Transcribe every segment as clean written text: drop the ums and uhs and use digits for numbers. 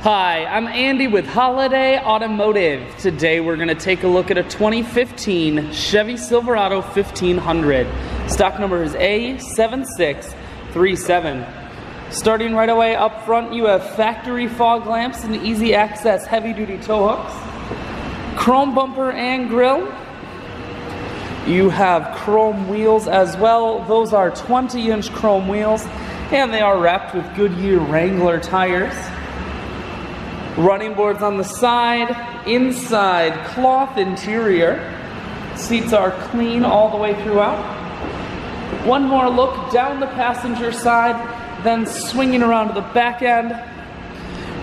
Hi, I'm Andy with Holiday Automotive. Today we're going to take a look at a 2015 Chevy Silverado 1500. Stock number is A7637. Starting right away up front, you have factory fog lamps and easy access heavy-duty tow hooks, chrome bumper and grille. You have chrome wheels as well. Those are 20-inch chrome wheels, and they are wrapped with Goodyear Wrangler tires. Running boards on the side, inside cloth interior. Seats are clean all the way throughout. One more look down the passenger side, then swinging around to the back end.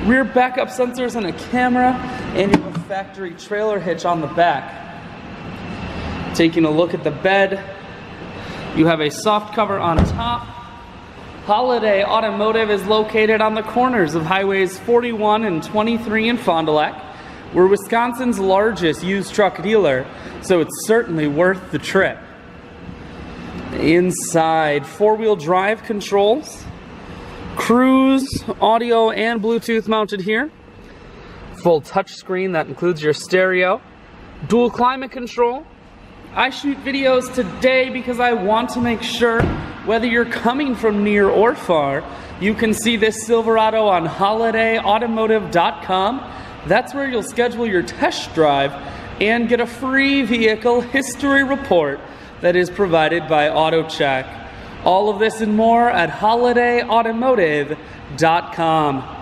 Rear backup sensors and a camera, and you have a factory trailer hitch on the back. Taking a look at the bed, you have a soft cover on top. Holiday Automotive is located on the corners of highways 41 and 23 in Fond du Lac. We're Wisconsin's largest used truck dealer, so it's certainly worth the trip. Inside, four-wheel drive controls, cruise, audio, and Bluetooth mounted here. Full touchscreen that includes your stereo, dual climate control. I shoot videos today because I want to make sure whether you're coming from near or far, you can see this Silverado on holidayautomotive.com. That's where you'll schedule your test drive and get a free vehicle history report that is provided by AutoCheck. All of this and more at holidayautomotive.com.